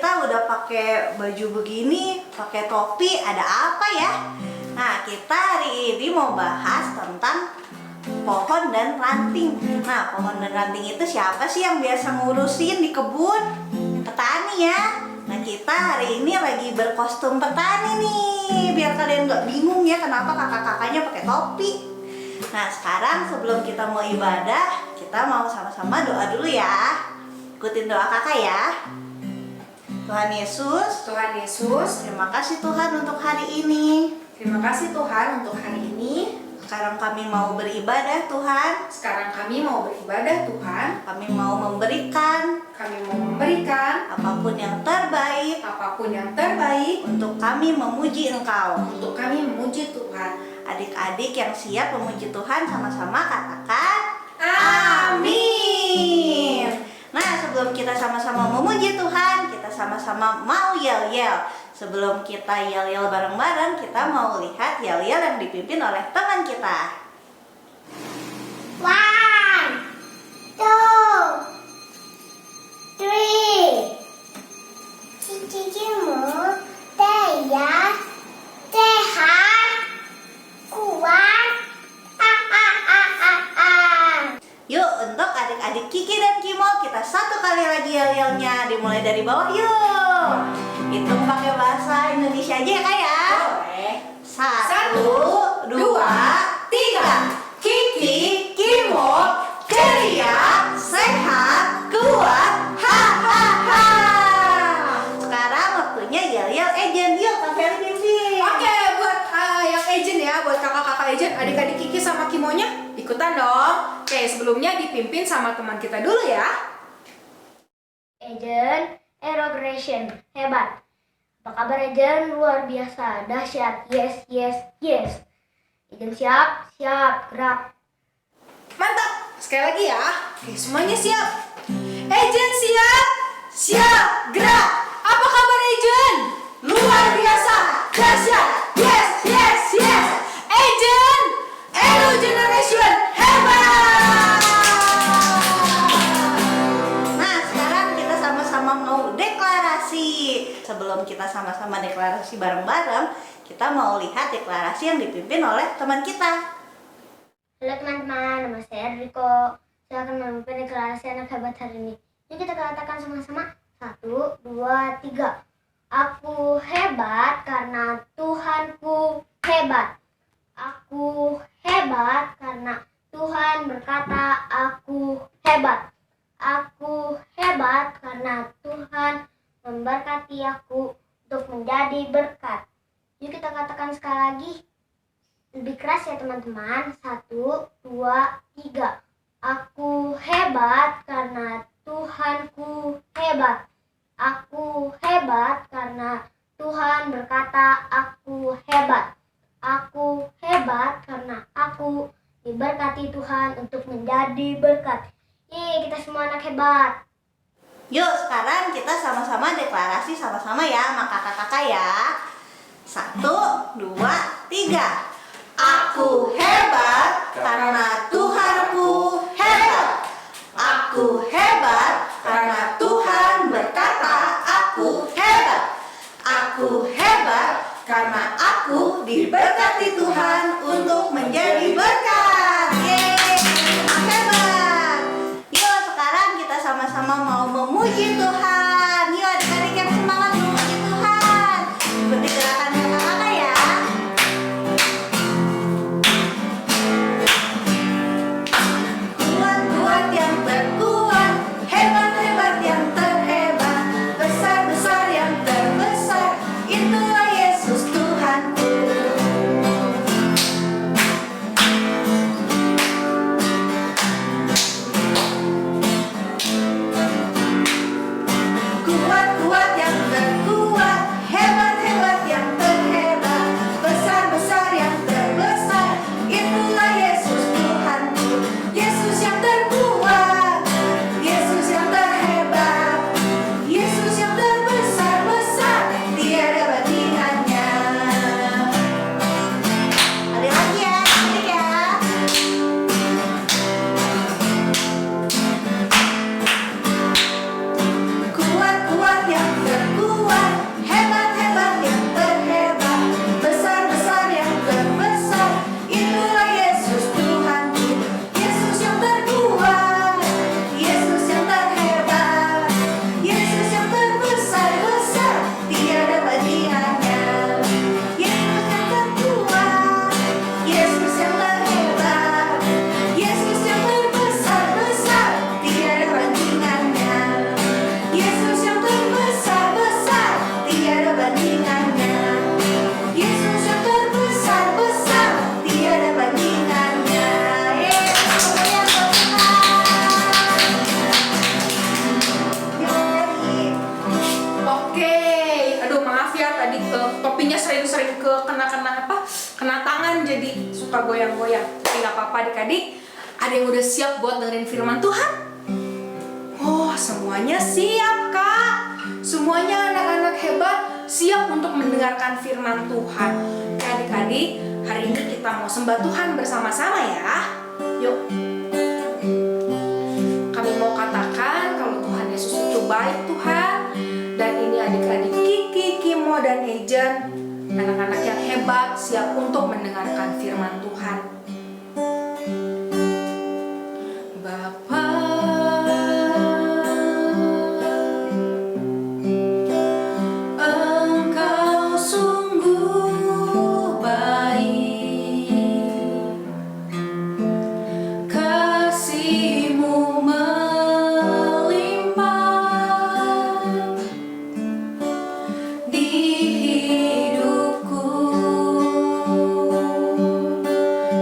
kita udah pakai baju begini, pakai topi, ada apa ya? Nah, kita hari ini mau bahas tentang pohon dan ranting. Nah, pohon dan ranting itu siapa sih yang biasa ngurusin di kebun? Petani ya. Nah, kita hari ini lagi berkostum petani nih, biar kalian nggak bingung ya kenapa kakak-kakaknya pakai topi. Nah, sekarang sebelum kita mau ibadah, kita mau sama-sama doa dulu ya. Ikutin doa kakak ya. Tuhan Yesus, terima kasih Tuhan untuk hari ini. Terima kasih Tuhan untuk hari ini. Sekarang kami mau beribadah Tuhan. Kami mau beribadah Tuhan. Kami mau memberikan apapun yang terbaik untuk kami memuji Engkau. kami memuji Tuhan. Adik-adik yang siap memuji Tuhan sama-sama katakan Amin. Nah, sebelum kita sama-sama memuji Tuhan, kita sama-sama mau yel-yel. Sebelum kita yel-yel bareng-bareng, kita mau lihat yel-yel yang dipimpin oleh teman kita. 1, 2, 3. Cici-cimu Daya sehat kuat. Yuk, untuk adik-adik Kiki dan Kimo, kita satu kali lagi yel-yelnya. Dimulai dari bawah yuk. Hitung pakai bahasa Indonesia aja ya kak ya. Boleh. 1, 2, 3. Kiki, Kimo, ceria, sehat, kuat. Hahaha. Sekarang waktunya yel-yel Agent. Yuk, Kak Feli pimpin. Oke, buat yang agent ya, buat kakak-kakak agent, adik-adik Kiki sama Kimonya ikutan dong. Oke, sebelumnya dipimpin sama teman kita dulu ya. Agent Aerogration hebat. Apa kabar Agent? Luar biasa, dahsyat. Yes. Agent siap, gerak. Mantap. Sekali lagi ya. Oke, semuanya siap. Agent siap, gerak. Apa kabar agent? Luar biasa, dahsyat. Yes. Agent Aero Generation hebat. Nah, sekarang kita sama-sama mau deklarasi. Sebelum kita sama-sama deklarasi bareng-bareng, kita mau lihat deklarasi yang dipimpin oleh teman kita. Halo teman-teman, nama saya Riko. Saya akan memimpin deklarasi anak hebat hari ini. Yuk kita katakan sama-sama. 1, 2, 3. Aku hebat karena Tuhanku hebat. Aku hebat karena Tuhan berkata aku hebat. Aku hebat karena Tuhan memberkati aku untuk menjadi berkat. Yuk kita katakan sekali lagi. Lebih keras ya teman-teman. 1, 2, 3. Aku hebat karena Tuhanku hebat. Aku hebat karena Tuhan berkata aku hebat. Aku hebat karena aku diberkati Tuhan untuk menjadi berkat. Yeay, kita semua anak hebat. Yuk, sekarang kita sama-sama deklarasi sama-sama ya sama kakak-kakak ya. 1, 2, 3. Aku hebat karena Tuhanku hebat. Aku hebat karena Tuhan berkata aku hebat. Aku hebat karena aku diberkati Tuhan untuk menjadi berkat. Yeay, hebat. Yuk, sekarang kita sama-sama mau memuji Tuhan. Yuk adik-adik yang semangat memuji Tuhan. Ikuti gerakan kakak-kakak ya. Kuat-kuat yang terkuat, hebat-hebat yang terhebat, besar-besar yang terbesar, itulah Yesus Tuhanku. suka goyang-goyang. Tapi nggak apa-apa adik-adik. Ada yang udah siap buat dengerin firman Tuhan? Oh, semuanya siap, Kak. Semuanya anak-anak hebat siap untuk mendengarkan firman Tuhan. Oke, adik-adik, hari ini kita mau sembah Tuhan bersama-sama ya. Yuk. Kami mau katakan kalau Tuhan Yesus itu baik, Tuhan. Dan ini adik-adik Kiki, Kimo, dan Ejen, anak-anak yang hebat siap untuk mendengarkan firman Tuhan. Bapa, Engkau sungguh baik, kasih-Mu melimpah di hidupku.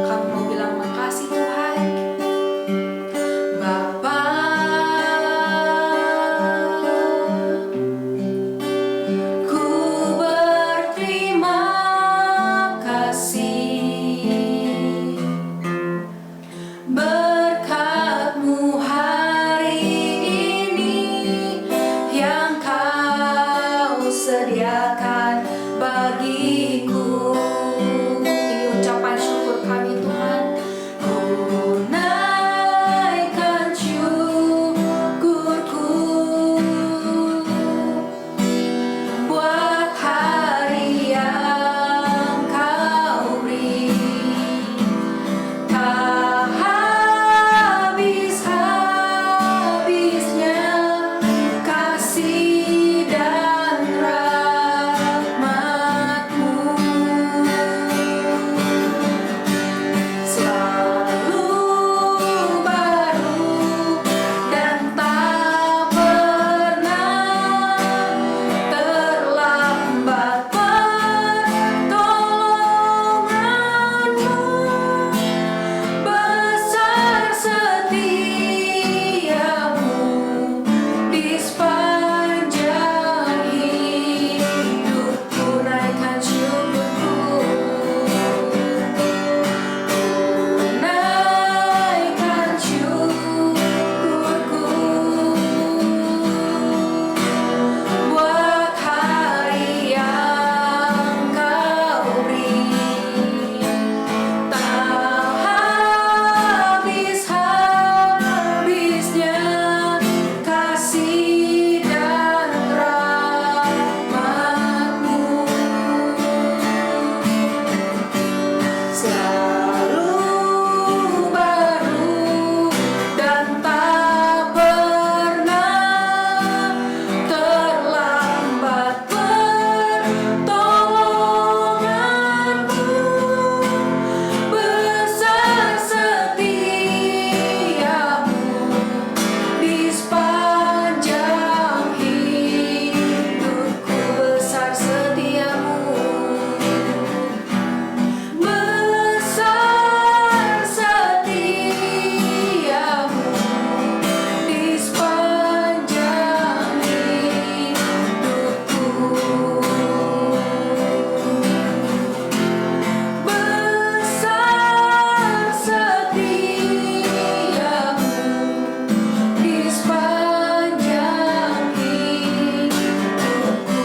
Kamu mau bilang makasih Tuhan? Bapa, ku berterima kasih berkat-Mu hari ini yang Kau sediakan bagiku. Ini ucapan syukur kami Tuhan. Ku naikkan syukurku buat hari yang Kau beri. Tak habis-habisnya kasih dan rahmat-Mu, selalu baru dan tak pernah terlambat pertolongan-Mu. Besar setiamu di sepanjang hidupku. Naikkan syukurku, naikkan syukurku buat hari yang Kau beri. Tak habis-habisnya kasih dan rahmat-Mu, selalu baru dan tak pernah terlambat pertolongan-Mu. Besar setiamu di sepanjang hidupku. Besar setiamu, besar setiamu di sepanjang hidupku. Besar setiamu di sepanjang hidupku.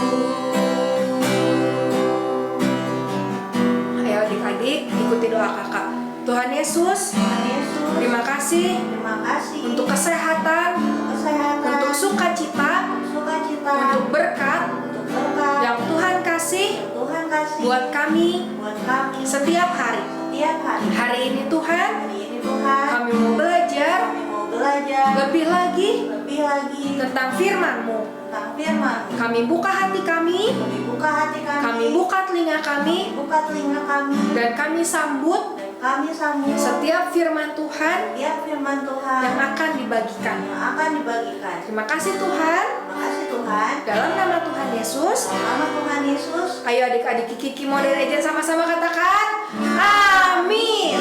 Ayo adik-adik, ikuti doa kakak. Tuhan Yesus, Tuhan Yesus, terima kasih terima kasih untuk kesehatan, kesehatan, untuk sukacita, sukacita, untuk berkat untuk berkat yang Tuhan kasih Tuhan kasih buat kami buat kami setiap hari. setiap hari. Hari ini Tuhan, Hari ini Tuhan, kami mau belajar kami mau belajar lebih lagi lebih lagi tentang firman-Mu. tentang firman. Kami buka hati kami, Kami buka hati kami buka telinga kami, buka telinga kami, dan kami sambut dan kami sambut setiap firman Tuhan setiap firman Tuhan yang akan dibagikan. yang akan dibagikan. Terima kasih Tuhan. Terima kasih Tuhan. Dalam nama Tuhan Yesus. Nama Tuhan Yesus. Ayo adik-adik Kiki, Kimo, dan Ejen sama-sama katakan amin.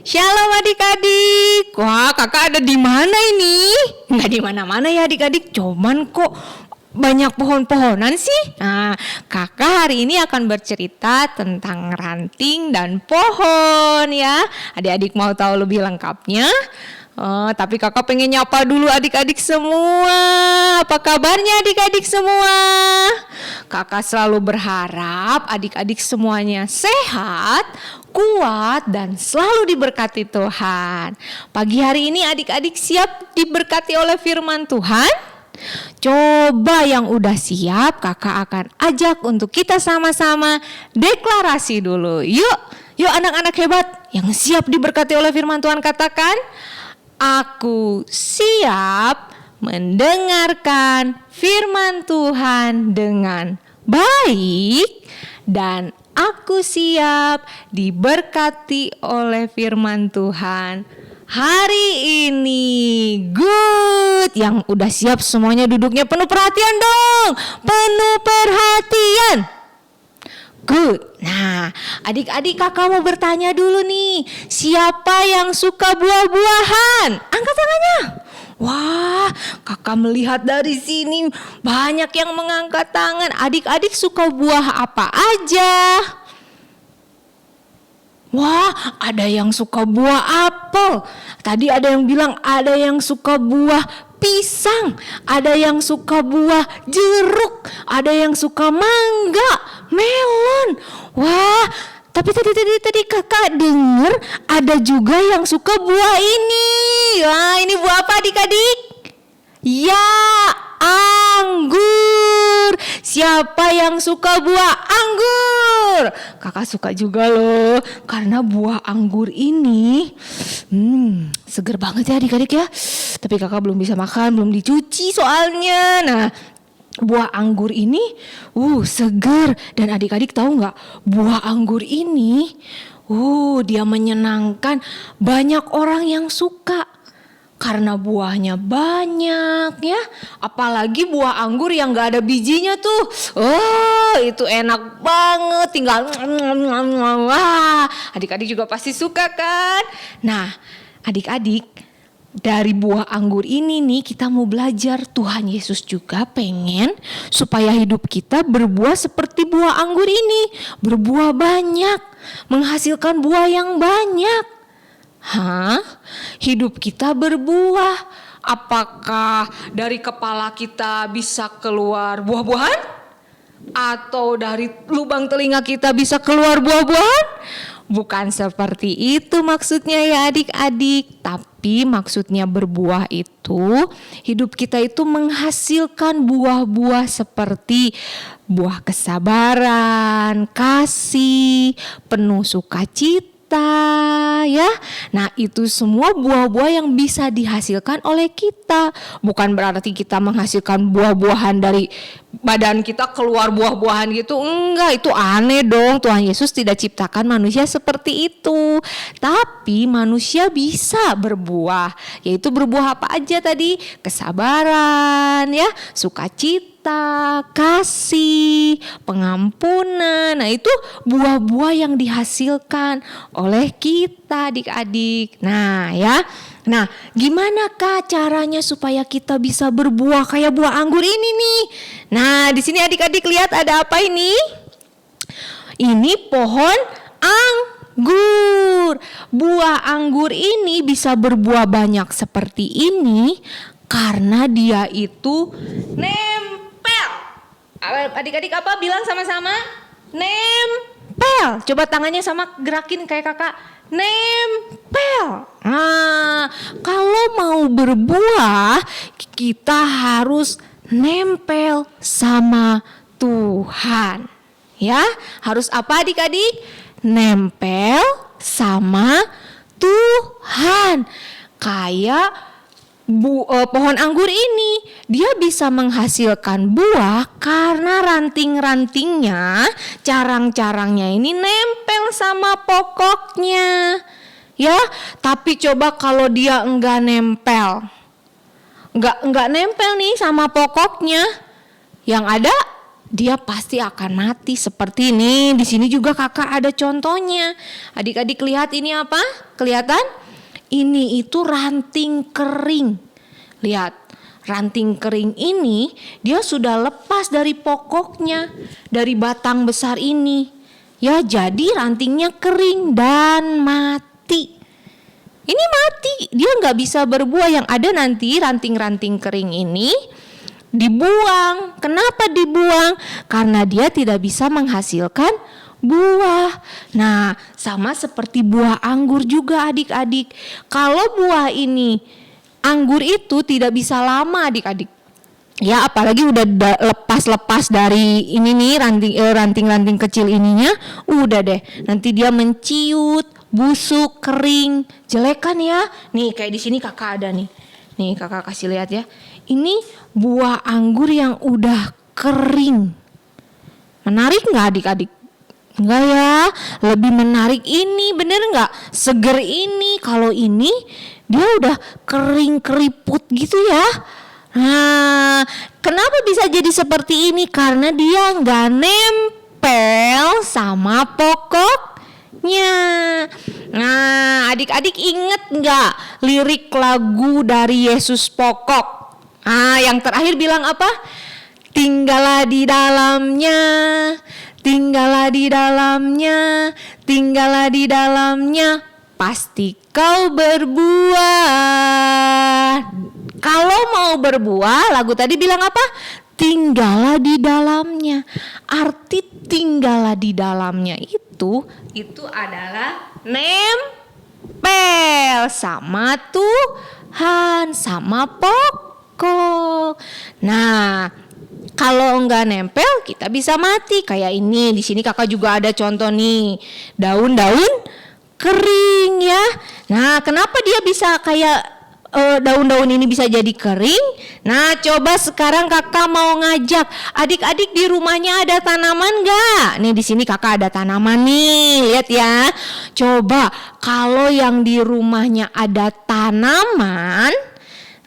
Shalom adik-adik. Wah, kakak ada di mana ini? Nggak di mana-mana ya adik-adik. Cuman kok banyak pohon-pohonan sih. Nah, kakak hari ini akan bercerita tentang ranting dan pohon ya. Adik-adik mau tahu lebih lengkapnya? Tapi kakak pengen nyapa dulu adik-adik semua. Apa kabarnya adik-adik semua? Kakak selalu berharap adik-adik semuanya sehat, kuat, dan selalu diberkati Tuhan. Pagi hari ini adik-adik siap diberkati oleh firman Tuhan? Coba yang udah siap, kakak akan ajak untuk kita sama-sama deklarasi dulu. Yuk anak-anak hebat yang siap diberkati oleh firman Tuhan, katakan, aku siap mendengarkan firman Tuhan dengan baik dan aku siap diberkati oleh firman Tuhan hari ini. Good. Yang udah siap semuanya duduknya penuh perhatian dong. Penuh perhatian. Good. Nah, adik-adik kakak mau bertanya dulu nih. Siapa yang suka buah-buahan? Angkat tangannya. Wah, kakak melihat dari sini banyak yang mengangkat tangan. Adik-adik suka buah apa aja? Wah, ada yang suka buah apel. Tadi ada yang bilang ada yang suka buah pisang, ada yang suka buah jeruk, ada yang suka mangga, melon. Wah, tapi tadi kakak dengar ada juga yang suka buah ini. Wah, ini buah apa adik-adik? Ya, anggur. Siapa yang suka buah anggur? Kakak suka juga loh, karena buah anggur ini seger banget ya adik-adik ya. Tapi kakak belum bisa makan, belum dicuci soalnya. Nah, buah anggur ini seger. Dan adik-adik tahu nggak, buah anggur ini dia menyenangkan banyak orang yang suka. Karena buahnya banyak ya. Apalagi buah anggur yang gak ada bijinya tuh. Itu enak banget. Tinggal adik-adik juga pasti suka kan. Nah, adik-adik, dari buah anggur ini nih kita mau belajar. Tuhan Yesus juga pengen supaya hidup kita berbuah seperti buah anggur ini. Berbuah banyak, menghasilkan buah yang banyak. Hidup kita berbuah. Apakah dari kepala kita bisa keluar buah-buahan? Atau dari lubang telinga kita bisa keluar buah-buahan? Bukan seperti itu maksudnya ya adik-adik. Tapi maksudnya berbuah itu, hidup kita itu menghasilkan buah-buah seperti buah kesabaran, kasih, penuh sukacita ya. Nah, itu semua buah-buah yang bisa dihasilkan oleh kita. Bukan berarti kita menghasilkan buah-buahan dari badan kita keluar buah-buahan gitu. Enggak, itu aneh dong. Tuhan Yesus tidak ciptakan manusia seperti itu. Tapi manusia bisa berbuah. Yaitu berbuah apa aja tadi? Kesabaran ya, sukacita, kasih, pengampunan. Nah, itu buah-buah yang dihasilkan oleh kita adik-adik. Nah ya, nah gimana kak caranya supaya kita bisa berbuah kayak buah anggur ini nih? Nah, di sini adik-adik lihat ada apa ini? Ini pohon anggur. Buah anggur ini bisa berbuah banyak seperti ini karena dia itu nempel. Adik-adik apa bilang sama-sama? Nempel. Coba tangannya sama gerakin kayak kakak. Nempel. Nah, kalau mau berbuah kita harus nempel sama Tuhan. Ya, harus apa adik-adik? Nempel sama Tuhan. Kayak pohon anggur ini, dia bisa menghasilkan buah karena ranting-rantingnya, carang-carangnya ini nempel sama pokoknya. Ya, tapi coba kalau dia enggak nempel nih sama pokoknya, yang ada dia pasti akan mati seperti ini. Di sini juga kakak ada contohnya. Adik-adik lihat ini apa? Kelihatan? Ini itu ranting kering. Lihat, ranting kering ini dia sudah lepas dari pokoknya, dari batang besar ini. Ya, jadi rantingnya kering dan mati. Ini mati, dia nggak bisa berbuah. Yang ada nanti ranting-ranting kering ini dibuang. Kenapa dibuang? Karena dia tidak bisa menghasilkan buah. Nah, sama seperti buah anggur juga adik-adik. Kalau buah ini, anggur itu tidak bisa lama adik-adik. Ya, apalagi udah lepas-lepas dari ini nih ranting-ranting kecil ininya, udah deh. Nanti dia menciut, busuk, kering, jelek kan ya? Nih kayak di sini kakak ada nih. Nih kakak kasih lihat ya. Ini buah anggur yang udah kering. Menarik nggak adik-adik? Enggak ya, lebih menarik ini, bener nggak? Seger ini, kalau ini dia udah kering keriput gitu ya. Nah, kenapa bisa jadi seperti ini? Karena dia nggak nempel sama pokoknya. Nah, adik-adik inget nggak lirik lagu dari Yesus Pokok? Yang terakhir bilang apa? Tinggallah di dalamnya, tinggallah di dalamnya, tinggallah di dalamnya, pasti kau berbuah. Kalau mau berbuah, lagu tadi bilang apa? Tinggallah di dalamnya. Arti tinggallah di dalamnya itu adalah nempel sama Tuhan, sama pokok. Nah, kalau enggak nempel, kita bisa mati. Kayak ini, di sini kakak juga ada contoh nih, daun-daun kering ya. Nah, kenapa dia bisa kayak daun-daun ini bisa jadi kering? Nah, coba sekarang kakak mau ngajak adik-adik di rumahnya ada tanaman gak? Nih di sini kakak ada tanaman nih, lihat ya. Coba kalau yang di rumahnya ada tanaman,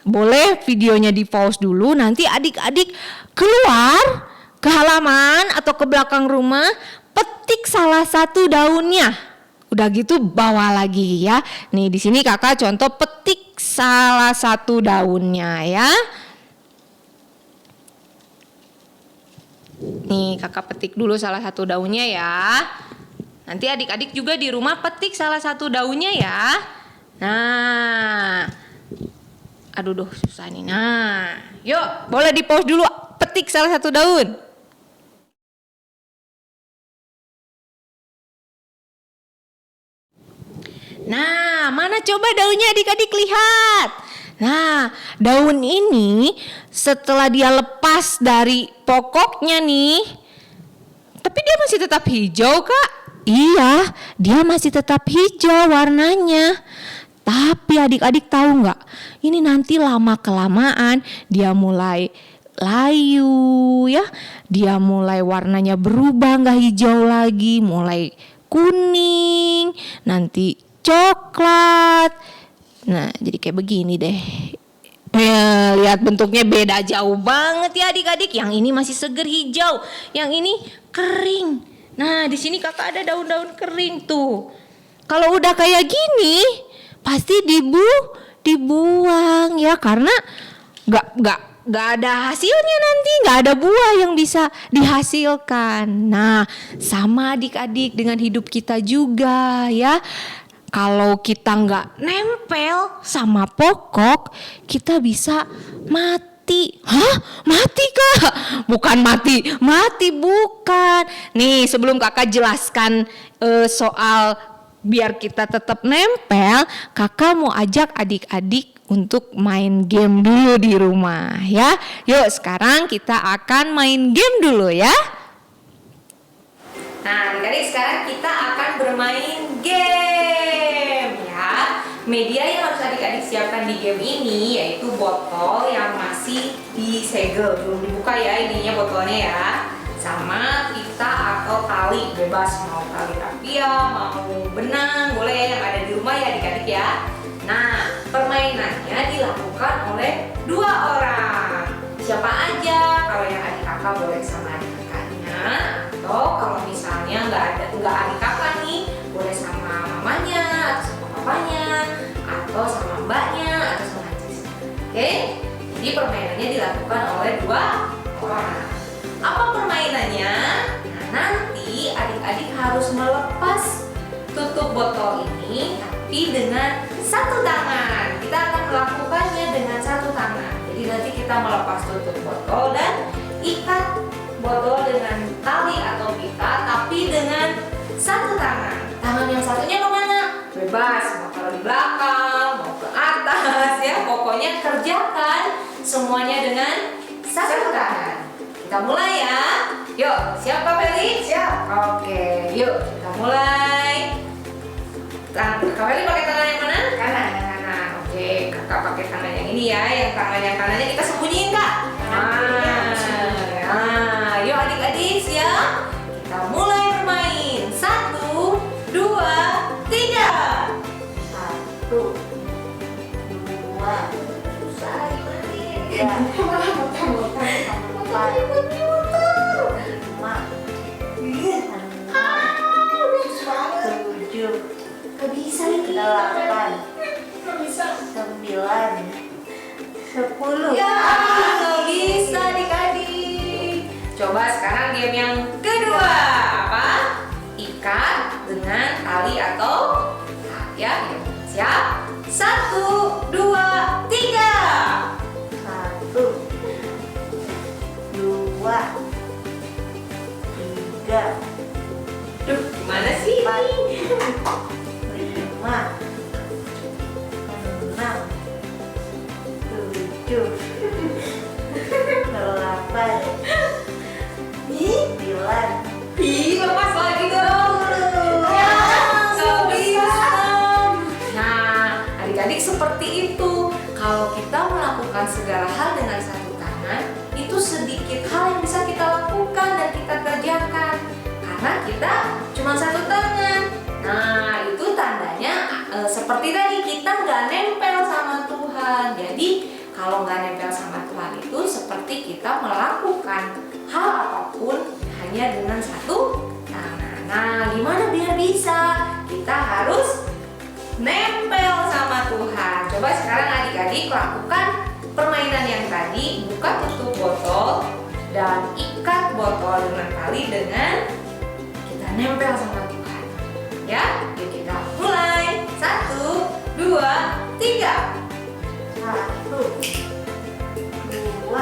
boleh videonya di pause dulu. Nanti adik-adik keluar ke halaman atau ke belakang rumah, petik salah satu daunnya. Udah gitu bawa lagi ya. Nih di sini kakak contoh petik salah satu daunnya ya. Nih kakak petik dulu salah satu daunnya ya. Nanti adik-adik juga di rumah petik salah satu daunnya ya. Nah, aduh susah nih. Nah, yuk boleh di pause dulu, petik salah satu daun. Nah, mana coba daunnya adik-adik lihat. Nah, daun ini setelah dia lepas dari pokoknya nih, tapi dia masih tetap hijau kak. Iya, dia masih tetap hijau warnanya. Tapi adik-adik tahu nggak? Ini nanti lama-kelamaan dia mulai layu ya. Dia mulai warnanya berubah, nggak hijau lagi, mulai kuning, nanti coklat. Nah, jadi kayak begini deh. Lihat bentuknya beda jauh banget ya adik-adik. Yang ini masih seger hijau, yang ini kering. Nah, di sini kakak ada daun-daun kering tuh. Kalau udah kayak gini, pasti dibuang ya, karena nggak ada hasilnya nanti, nggak ada buah yang bisa dihasilkan. Nah, sama adik-adik dengan hidup kita juga ya. Kalau kita nggak nempel sama pokok, kita bisa mati. Hah? Mati kak? Bukan mati bukan. Nih sebelum kakak jelaskan soal biar kita tetap nempel, kakak mau ajak adik-adik untuk main game dulu di rumah ya. Yuk sekarang kita akan main game dulu ya. Nah adik-adik sekarang kita akan bermain game ya. Media yang harus adik-adik siapkan di game ini yaitu botol yang masih disegel, belum dibuka ya ininya botolnya ya. Sama pita atau tali, bebas mau tali rapia, mau benang, boleh yang ada di rumah ya adik-adik ya. Nah permainannya dilakukan oleh 2 orang. Siapa aja? Kalau yang adik kakak boleh sama adik kakak nggak adik kakak nih, boleh sama mamanya atau sama papanya atau sama mbaknya atau sama cis. Oke, jadi permainannya dilakukan oleh 2 orang. Apa permainannya? Nah, nanti adik-adik harus melepas tutup botol ini tapi dengan 1 tangan. Kita akan melakukannya dengan 1 tangan. Jadi nanti kita melepas tutup botol dan ikat botol dengan tali atau pita tapi dengan 1 tangan. Tangan yang satunya kemana? Bebas, mau taruh di belakang, mau ke atas ya. Pokoknya kerjakan semuanya dengan 1 tangan. Kita mulai ya. Yuk, siap Kak Feli? Siap. Oke, yuk kita mulai. Kak Feli pakai tangan yang mana? Kanan. Oke, kakak pakai tangan yang ini ya. Yang tangan yang kanannya kita sembunyiin Kak. Nah, yuk adik-adik siap? Kita mulai bermain. 1, 2, 3. 1, 2, susah dimatiin. 7, Gak bisa ini. 8, 9, 10. Ya, gak bisa adik-adik. Coba sekarang game yang kedua. Apa? Ikat dengan tali atau ya. Siap? 1, 2, 3. 1, 2, 3, Duh, gimana sih? 4, 5, 6, 7, 8, 9. Ih, lepas lagi dong. Ya, gak bisa. Nah, adik-adik seperti itu. Kalau kita melakukan segala hal dengan 1 tangan, itu sedikit hal yang bisa kita lakukan dan kita kerjakan. Karena kita cuma 1 tangan. Nah, itu tandanya seperti tadi kita nggak nempel sama Tuhan. Jadi kalau nggak nempel sama Tuhan itu seperti kita melakukan hal apapun hanya dengan 1 tangan. Nah, gimana biar bisa? Kita harus nempel sama Tuhan. Coba sekarang adik-adik lakukan permainan yang tadi. Buka tutup botol dan ikat botol dengan tali dengan kita nempel sama Tuhan. Ya, yuk kita mulai. 1, 2, 3. 1, 2, 3.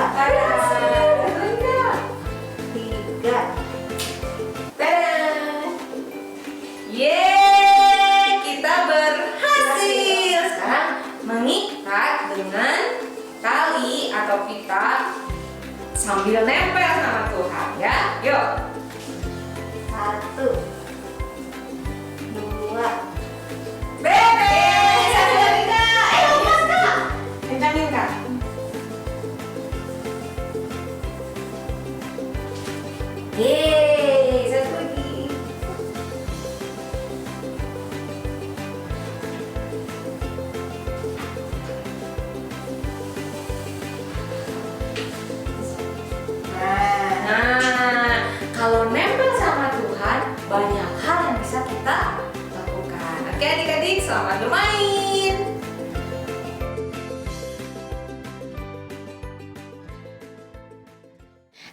Yeay, kita berhasil. Sekarang mengikat dengan tali atau pita sambil nempel sama Tuhan ya. Yuk. 1, 2. Beres. Satu lagi Kak. Ayo lepas Kak. Kencangin Kak. Yeay, satu lagi. Nah, kalau nempel sama Tuhan, banyak hal yang bisa kita lakukan. Oke adik-adik, selamat bermain.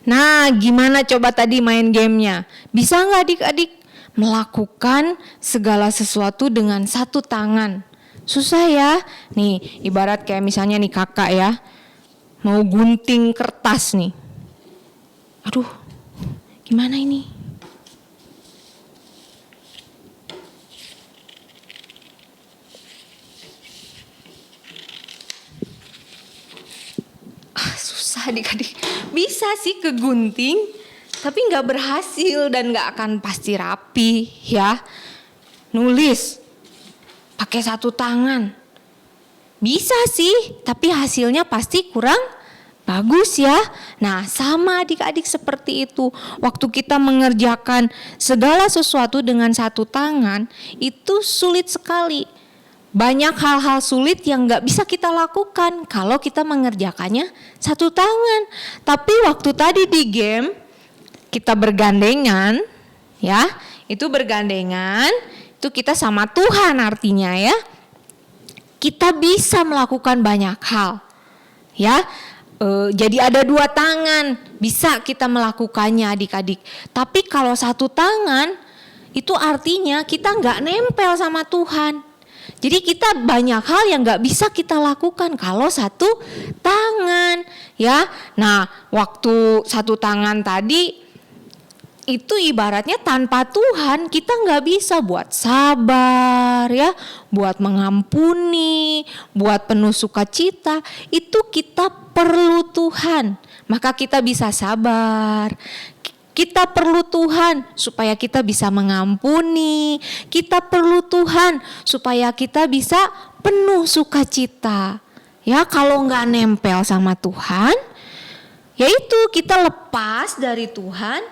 Nah, gimana coba tadi main gamenya? Bisa nggak adik-adik melakukan segala sesuatu dengan 1 tangan? Susah ya? Nih, ibarat kayak misalnya nih kakak ya, mau gunting kertas nih. Aduh, gimana ini? Susah adik-adik. Bisa sih kegunting, tapi nggak berhasil dan nggak akan pasti rapi ya. Nulis pakai 1 tangan bisa sih, tapi hasilnya pasti kurang bagus ya. Nah, sama adik-adik seperti itu. Waktu kita mengerjakan segala sesuatu dengan 1 tangan, itu sulit sekali. Banyak hal-hal sulit yang gak bisa kita lakukan kalau kita mengerjakannya 1 tangan. Tapi waktu tadi di game, kita bergandengan ya, itu bergandengan, itu kita sama Tuhan artinya ya. Kita bisa melakukan banyak hal. Ya. Jadi ada 2 tangan, bisa kita melakukannya adik-adik. Tapi kalau 1 tangan, itu artinya kita nggak nempel sama Tuhan. Jadi kita banyak hal yang nggak bisa kita lakukan kalau 1 tangan, ya. Nah, waktu 1 tangan tadi itu ibaratnya tanpa Tuhan kita nggak bisa buat sabar, ya, buat mengampuni, buat penuh sukacita. Itu kita perlu Tuhan, maka kita bisa sabar. Kita perlu Tuhan supaya kita bisa mengampuni. Kita perlu Tuhan supaya kita bisa penuh sukacita. Ya, kalau nggak nempel sama Tuhan, yaitu kita lepas dari Tuhan,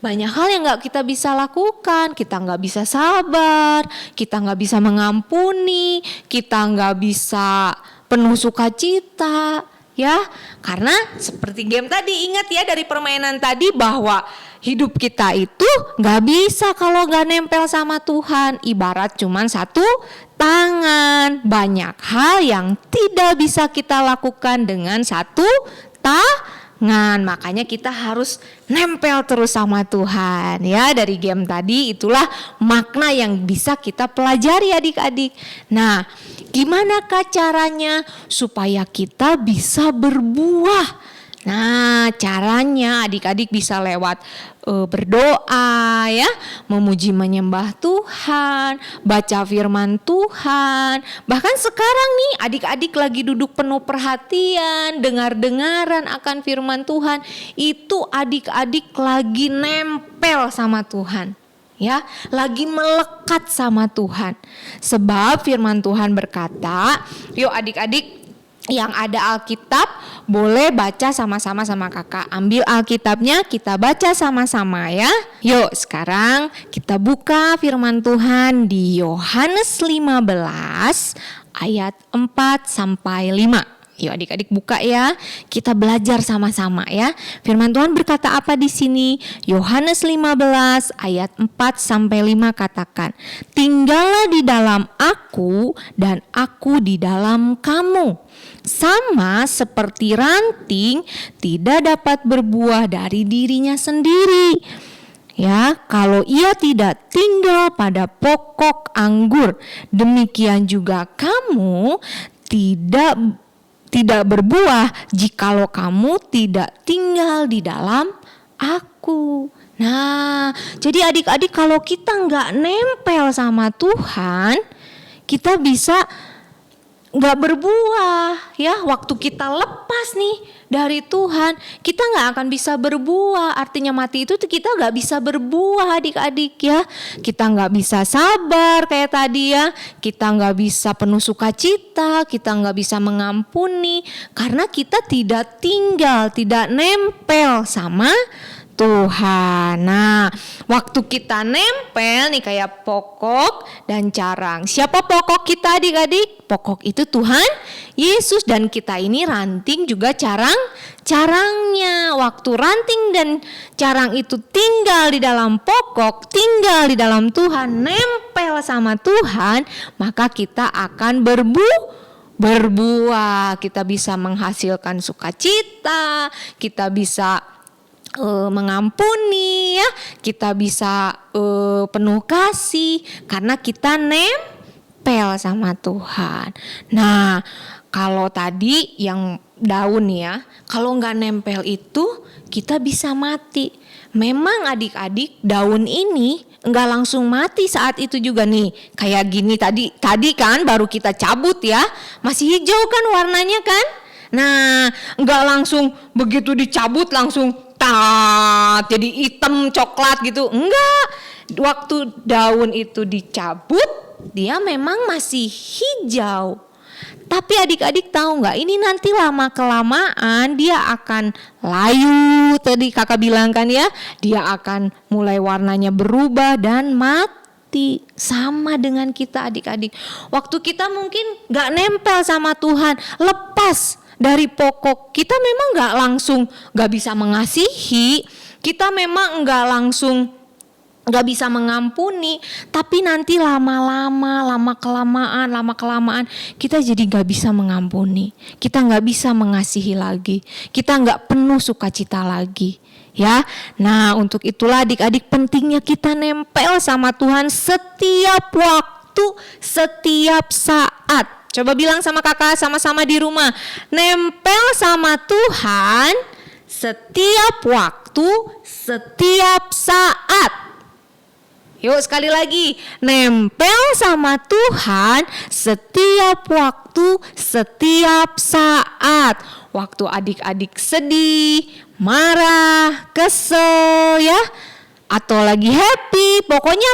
banyak hal yang nggak kita bisa lakukan. Kita nggak bisa sabar, kita nggak bisa mengampuni, kita nggak bisa penuh sukacita. Ya, karena seperti game tadi, ingat ya dari permainan tadi bahwa hidup kita itu gak bisa kalau gak nempel sama Tuhan. Ibarat cuman 1 tangan. Banyak hal yang tidak bisa kita lakukan dengan 1 tangan. Makanya kita harus nempel terus sama Tuhan. Ya, dari game tadi itulah makna yang bisa kita pelajari adik-adik. Nah, gimanakah caranya supaya kita bisa berbuah? Nah, caranya adik-adik bisa lewat berdoa, ya, memuji menyembah Tuhan, baca firman Tuhan. Bahkan sekarang nih adik-adik lagi duduk penuh perhatian, dengar-dengaran akan firman Tuhan. Itu adik-adik lagi nempel sama Tuhan. Ya, lagi melekat sama Tuhan. Sebab firman Tuhan berkata, yuk adik-adik yang ada Alkitab boleh baca sama-sama sama kakak. Ambil Alkitabnya, kita baca sama-sama ya. Yuk sekarang kita buka firman Tuhan di Yohanes 15 ayat 4 sampai 5. Yuk adik-adik buka ya. Kita belajar sama-sama ya. Firman Tuhan berkata apa di sini? Yohanes 15 ayat 4 sampai 5 katakan, "Tinggallah di dalam aku dan aku di dalam kamu. Sama seperti ranting tidak dapat berbuah dari dirinya sendiri. Ya, kalau ia tidak tinggal pada pokok anggur, demikian juga kamu tidak berbuah jikalau kamu tidak tinggal di dalam aku." Nah, jadi adik-adik kalau kita nggak nempel sama Tuhan, kita bisa nggak berbuah ya. Waktu kita lepas nih dari Tuhan, kita nggak akan bisa berbuah. Artinya mati itu kita nggak bisa berbuah adik-adik ya. Kita nggak bisa sabar kayak tadi ya. Kita nggak bisa penuh sukacita. Kita nggak bisa mengampuni karena kita tidak tinggal, tidak nempel sama Tuhan. Nah, waktu kita nempel nih kayak pokok dan carang. Siapa pokok kita adik-adik? Pokok itu Tuhan Yesus, dan kita ini ranting juga carangnya. Waktu ranting dan carang itu tinggal di dalam pokok, tinggal di dalam Tuhan, nempel sama Tuhan, maka kita akan berbuah. Kita bisa menghasilkan sukacita, kita bisa mengampuni ya, kita bisa penuh kasih karena kita nempel sama Tuhan. Nah, kalau tadi yang daun ya, kalau nggak nempel itu kita bisa mati. Memang adik-adik daun ini nggak langsung mati saat itu juga nih. Kayak gini tadi kan baru kita cabut ya, masih hijau kan warnanya kan. Nah, nggak langsung begitu dicabut langsung jadi hitam coklat gitu. Enggak. Waktu daun itu dicabut, dia memang masih hijau. Tapi adik-adik tahu nggak? Ini nanti lama kelamaan dia akan layu. Tadi kakak bilang kan ya, dia akan mulai warnanya berubah dan mati. Sama dengan kita adik-adik. Waktu kita mungkin nggak nempel sama Tuhan, lepas dari pokok, kita memang nggak langsung nggak bisa mengasihi, kita memang nggak langsung gak bisa mengampuni, tapi nanti lama kelamaan kita jadi gak bisa mengampuni, kita gak bisa mengasihi lagi, kita gak penuh sukacita lagi ya. Nah, untuk itulah adik-adik pentingnya kita nempel sama Tuhan setiap waktu, setiap saat. Coba bilang sama kakak sama-sama di rumah, nempel sama Tuhan setiap waktu, setiap saat. Yuk sekali lagi, nempel sama Tuhan setiap waktu, setiap saat. Waktu adik-adik sedih, marah, kesel ya, atau lagi happy, pokoknya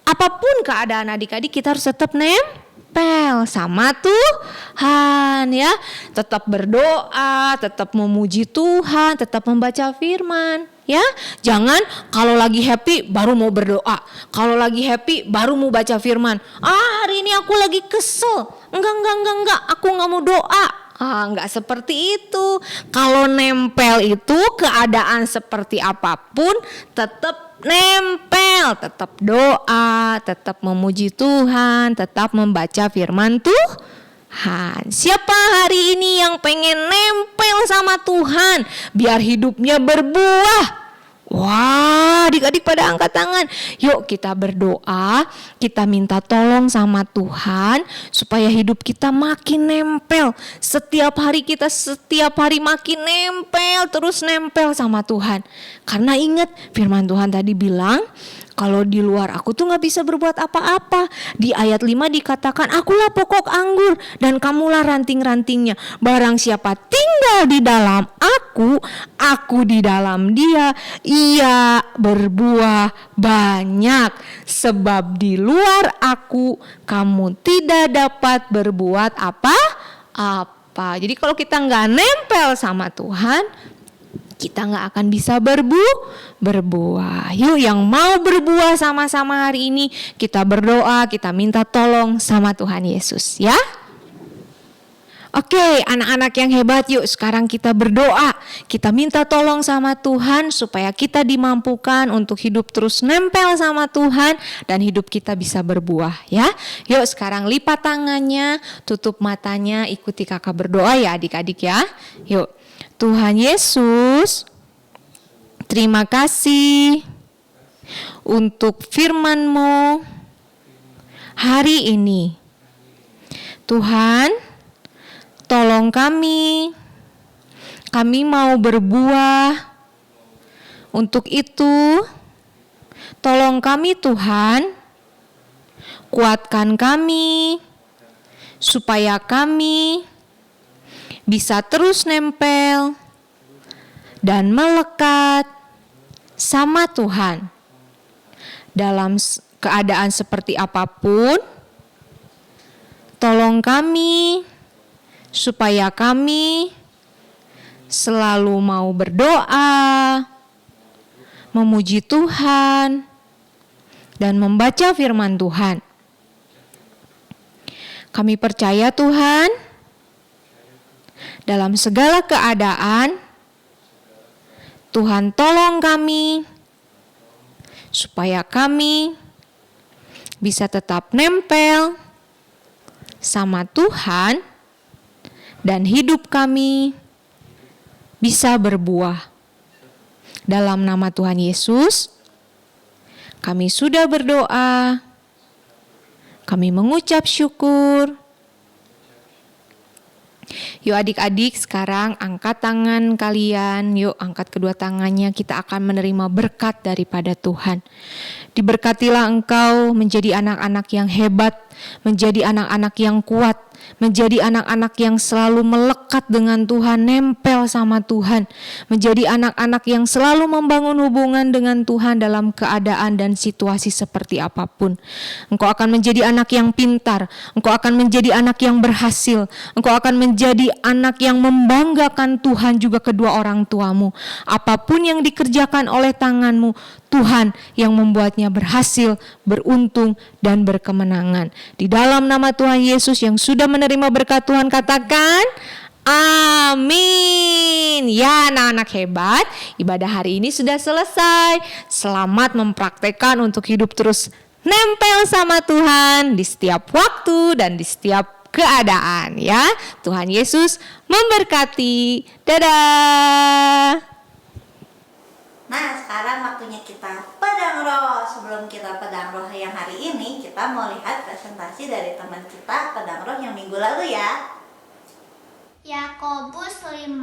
apapun keadaan adik-adik kita harus tetap nempel sama Tuhan ya. Tetap berdoa, tetap memuji Tuhan, tetap membaca firman. Ya, jangan kalau lagi happy baru mau berdoa, kalau lagi happy baru mau baca firman. Hari ini aku lagi kesel, enggak, aku nggak mau doa. Enggak seperti itu. Kalau nempel itu keadaan seperti apapun tetap nempel, tetap doa, tetap memuji Tuhan, tetap membaca firman Tuhan. Siapa hari ini yang pengen nempel sama Tuhan biar hidupnya berbuah? Wah, adik-adik pada angkat tangan. Yuk kita berdoa, kita minta tolong sama Tuhan supaya hidup kita makin nempel. Setiap hari makin nempel, terus nempel sama Tuhan. Karena ingat firman Tuhan tadi bilang, kalau di luar aku tuh gak bisa berbuat apa-apa. Di ayat 5 dikatakan, akulah pokok anggur dan kamulah ranting-rantingnya. Barang siapa tinggal di dalam aku di dalam dia, ia berbuah banyak. Sebab di luar aku, kamu tidak dapat berbuat apa-apa. Jadi kalau kita gak nempel sama Tuhan, kita gak akan bisa berbuah. Yuk yang mau berbuah sama-sama hari ini, kita berdoa, kita minta tolong sama Tuhan Yesus ya. Oke, anak-anak yang hebat, yuk sekarang kita berdoa. Kita minta tolong sama Tuhan supaya kita dimampukan untuk hidup terus nempel sama Tuhan dan hidup kita bisa berbuah ya. Yuk sekarang lipat tangannya, tutup matanya, ikuti kakak berdoa ya adik-adik ya. Yuk. Tuhan Yesus, terima kasih untuk firman-Mu hari ini. Tuhan, tolong kami mau berbuah. Untuk itu, tolong kami Tuhan, kuatkan kami, supaya kami bisa terus nempel dan melekat sama Tuhan. Dalam keadaan seperti apapun, tolong kami supaya kami selalu mau berdoa, memuji Tuhan, dan membaca firman Tuhan. Kami percaya Tuhan, dalam segala keadaan, Tuhan tolong kami supaya kami bisa tetap nempel sama Tuhan dan hidup kami bisa berbuah. Dalam nama Tuhan Yesus, kami sudah berdoa, kami mengucap syukur. Yuk adik-adik sekarang angkat tangan kalian, yuk angkat kedua tangannya, kita akan menerima berkat daripada Tuhan. Diberkatilah engkau menjadi anak-anak yang hebat, menjadi anak-anak yang kuat, menjadi anak-anak yang selalu melekat dengan Tuhan, nempel sama Tuhan, menjadi anak-anak yang selalu membangun hubungan dengan Tuhan dalam keadaan dan situasi seperti apapun. Engkau akan menjadi anak yang pintar, engkau akan menjadi anak yang berhasil, engkau akan menjadi anak yang membanggakan Tuhan juga kedua orang tuamu. Apapun yang dikerjakan oleh tanganmu, Tuhan yang membuatnya berhasil, beruntung, dan berkemenangan. Di dalam nama Tuhan Yesus yang sudah menerima berkat Tuhan, katakan amin. Ya, anak-anak hebat, ibadah hari ini sudah selesai. Selamat mempraktekkan untuk hidup terus nempel sama Tuhan di setiap waktu dan di setiap keadaan ya. Tuhan Yesus memberkati. Dadah. Nah, sekarang waktunya kita pedang roh. Sebelum kita pedang roh yang hari ini, kita mau lihat presentasi dari teman kita pedang roh yang minggu lalu ya. Yakobus 5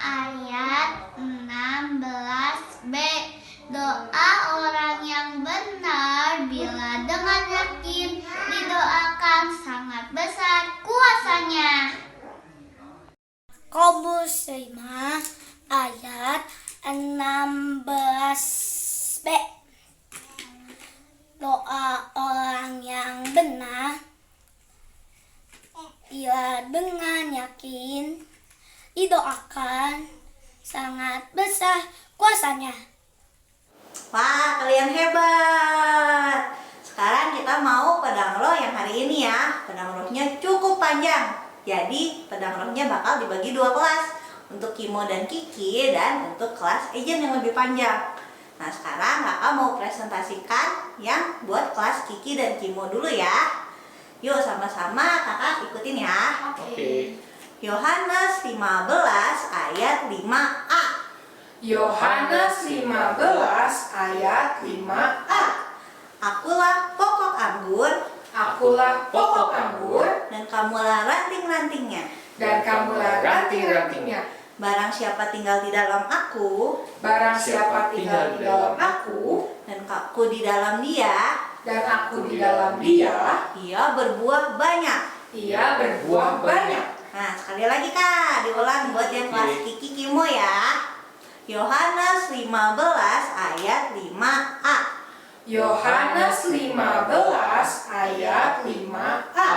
ayat 16b. Doa orang yang benar bila dengan yakin didoakan sangat besar kuasanya. Yakobus 5 ayat 16b. Doa orang yang benar bila dengan yakin didoakan sangat besar kuasanya. Wah, kalian hebat. Sekarang kita mau pedang roh yang hari ini ya. Pedang rohnya cukup panjang. Jadi pedang rohnya bakal dibagi 2 kelas. Untuk Kimo dan Kiki dan untuk kelas Ejen yang lebih panjang. Nah, sekarang kakak mau presentasikan yang buat kelas Kiki dan Kimo dulu ya. Yuk sama-sama kakak ikutin ya. Oke. Yohanes 15 ayat 5a. Yohanes 15 ayat 5a. Akulah pokok anggur Akulah pokok anggur dan kamulah ranting-rantingnya. dan kamulah ranting-rantingnya. Barang siapa tinggal di dalam aku Barang siapa tinggal di dalam aku dan aku di dalam dia, dan aku di dalam dia, ia berbuah banyak. ia berbuah banyak. Nah, sekali lagi Kak, diulang buat yang kelas Kiki Kimo ya. Yohanes 15 ayat 5a. Yohanes 15 ayat 5a.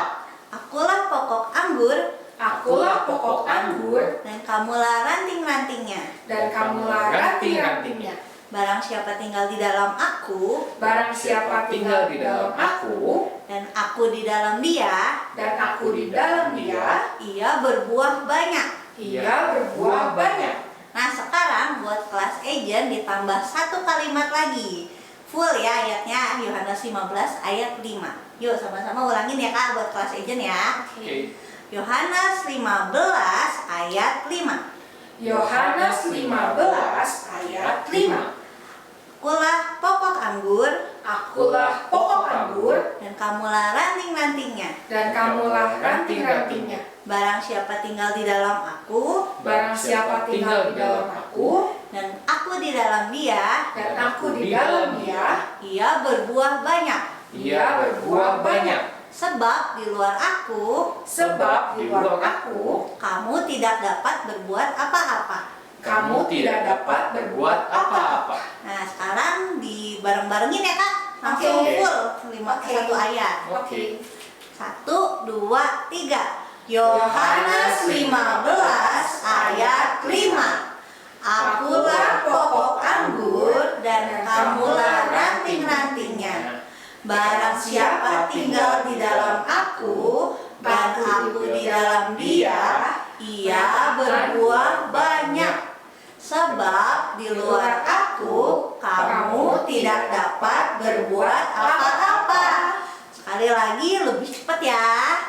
Akulah pokok anggur Akulah pokok anggur dan kamulah ranting-rantingnya. dan kamulah ranting-rantingnya. Barang siapa tinggal di dalam aku Barang siapa tinggal di dalam aku dan aku di dalam dia, dan aku di dalam dia, ia berbuah banyak. ia berbuah banyak. Nah, sekarang buat kelas Ejen ditambah 1 kalimat lagi. Full ya ayatnya, Yohanes 15 ayat 5. Yuk sama-sama ulangin ya Kak buat kelas Ejen ya. Oke. Yohanes 15 ayat 5. Yohanes 15 ayat 5. Akulah pokok anggur Akulah pokok anggur dan kamulah ranting-rantingnya. dan kamulah ranting-rantingnya. Barang siapa tinggal di dalam aku Barang siapa tinggal di dalam aku dan aku di dalam dia, dan aku di dalam dia, ia berbuah banyak. ia berbuah banyak. Sebab di luar aku Sebab di luar aku, kamu tidak dapat berbuat apa-apa. kamu tidak dapat berbuat apa-apa. Nah, sekarang bareng-barengin ya Kak. Langsung Oke. full Oke. 1 ayat. Oke. 1, 2, 3. Yohanes 15 ayat 5. Akulah pokok anggur dan kamulah ranting-rantingnya. Barang siapa tinggal di dalam aku dan aku di dalam dia, ia berbuah banyak. Sebab di luar aku kamu tidak dapat berbuat apa-apa. Sekali lagi lebih cepat ya.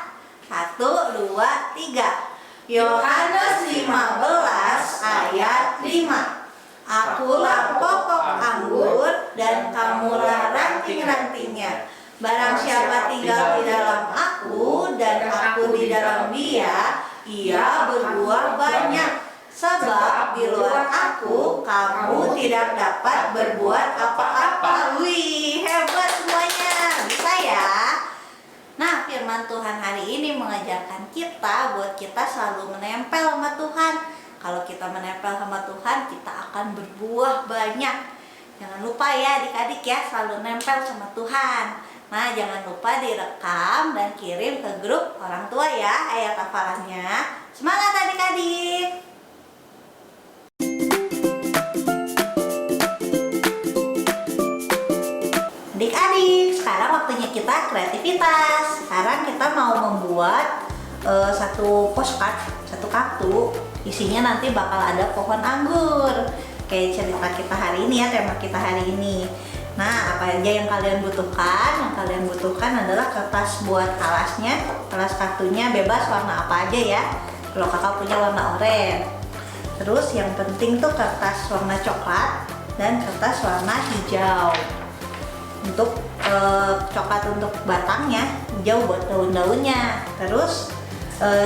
1, 2, 3. Yohanes 15 ayat 5. Akulah pokok anggur dan kamulah ranting-rantingnya. Barang siapa tinggal di dalam aku dan aku di dalam dia, ia berbuah banyak. Sebab di luar aku kamu tidak dapat berbuat apa-apa. Wih, hebat semuanya. Bisa ya? Nah, firman Tuhan hari ini mengajarkan kita buat kita selalu menempel sama Tuhan. Kalau kita menempel sama Tuhan, kita akan berbuah banyak. Jangan lupa ya adik-adik ya, selalu nempel sama Tuhan. Nah, jangan lupa direkam dan kirim ke grup orang tua ya ayat hafalannya. Semangat adik-adik! Adik-adik, sekarang waktunya kita kreativitas. Sekarang kita mau membuat satu postcard, satu kartu Isinya nanti bakal ada pohon anggur. Kayak cerita kita hari ini ya, tema kita hari ini. Nah, apa aja yang kalian butuhkan? Yang kalian butuhkan adalah kertas buat alasnya. Kelas kartunya bebas warna apa aja ya. Kalau kakak punya warna oranye. Terus yang penting tuh kertas warna coklat dan kertas warna hijau. Untuk coklat untuk batangnya, hijau buat daun-daunnya. Terus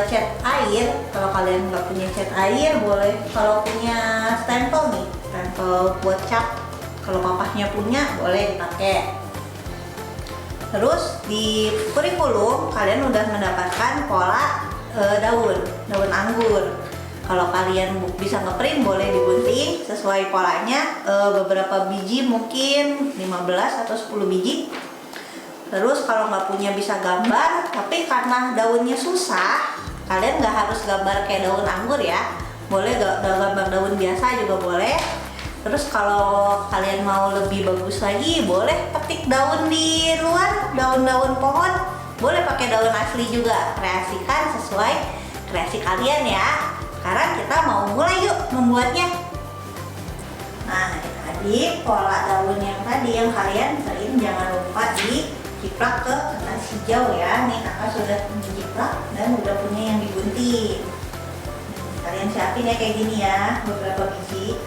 cat air, kalau kalian nggak punya cat air boleh, kalau punya stempel nih, stempel buat cat, kalau papahnya punya boleh dipakai. Terus di kurikulum kalian udah mendapatkan pola daun anggur. Kalau kalian bisa ngeprint boleh digunting sesuai polanya, beberapa biji mungkin 15 atau 10 biji. Terus kalau nggak punya bisa gambar, tapi karena daunnya susah, kalian nggak harus gambar kayak daun anggur ya. Boleh gambar daun biasa juga boleh. Terus kalau kalian mau lebih bagus lagi, boleh petik daun di luar, daun-daun pohon. Boleh pakai daun asli juga, kreasikan sesuai kreasi kalian ya. Sekarang kita mau mulai yuk membuatnya. Nah, tadi pola daun yang tadi yang kalian print jangan lupa dijiplak ke kertas hijau ya. Nih kakak sudah menjiplak dan udah punya yang digunting. Kalian siapin ya kayak gini ya, beberapa biji.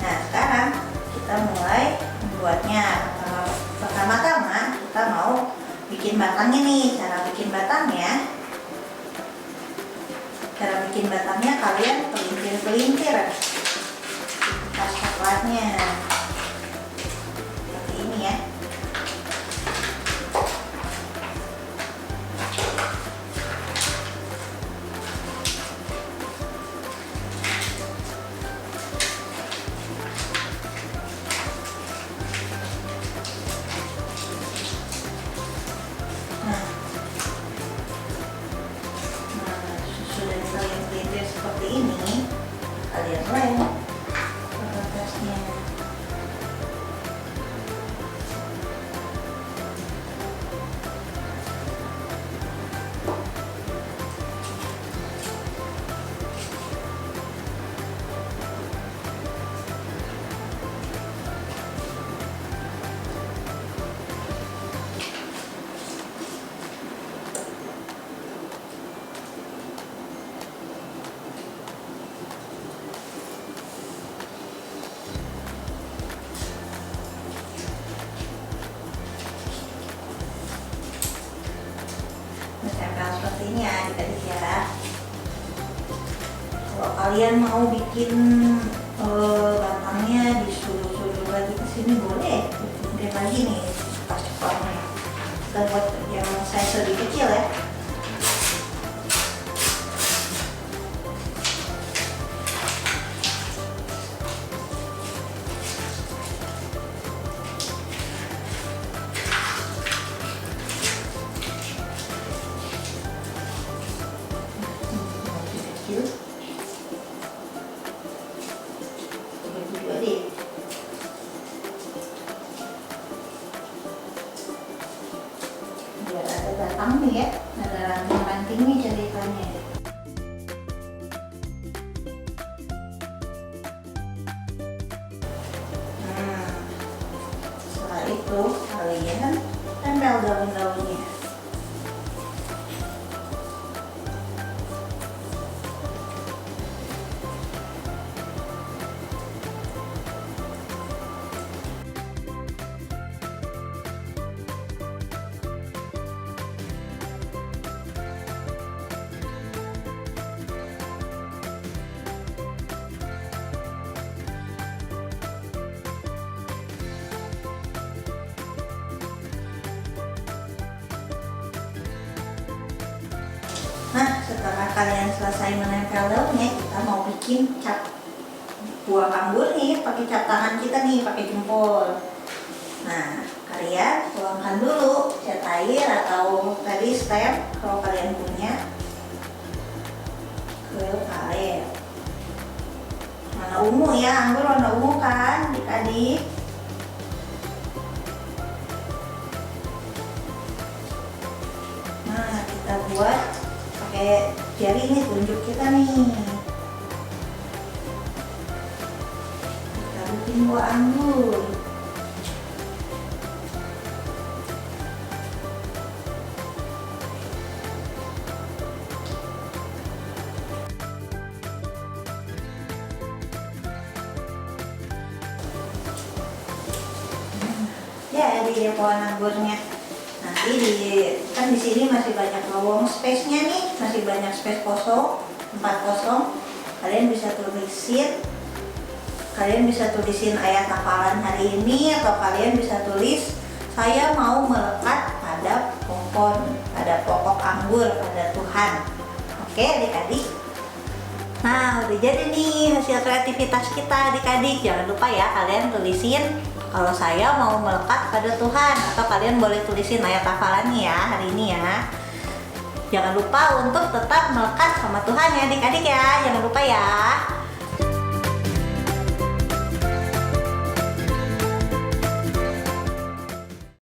Nah, sekarang kita mulai membuatnya. Pertama-tama kita mau bikin batangnya nih. Cara bikin batangnya kalian pelintir kertas coklatnya seperti ini ya. Sudah kalian pelintir seperti ini, kalian lem kertasnya. Misalkan seperti ini ya adik-adik ya. Kalau kalian mau bikin batangnya disuruh-suruh lagi ke sini boleh, bikin lagi nih kertas coklatnya. Kita buat yang size lebih kecil ya. Biar ada batang nih ya, ada ranting-ranting nih ceritanya. Setelah itu kalian tempel daun-daunnya. Nah, setelah kalian selesai menempel daunnya, kita mau bikin cat buah anggur nih, pakai cat tangan kita nih, pakai jempol. Nah, kalian tuangkan dulu cat air atau tadi stem kalau kalian punya ke karet. Warna ungu ya, anggur warna ungu kan, adik-adik. Nah, kita buat pakai jari ini tunjuk kita nih. Kita bikin buah anggur. Jadi ya pohon anggurnya. Nanti kan di sini masih banyak lowong space-nya nih, masih banyak space kosong, tempat kosong. Kalian bisa tulisin ayat hafalan hari ini, atau kalian bisa tulis saya mau melekat pada pokok anggur, pada Tuhan. Oke adik-adik. Nah, udah jadi nih hasil kreativitas kita adik-adik. Jangan lupa ya kalian tulisin kalau saya mau melekat pada Tuhan, atau kalian boleh tulisin ayat hafalannya ya hari ini ya. Jangan lupa untuk tetap melekat sama Tuhan ya adik-adik ya. Jangan lupa ya.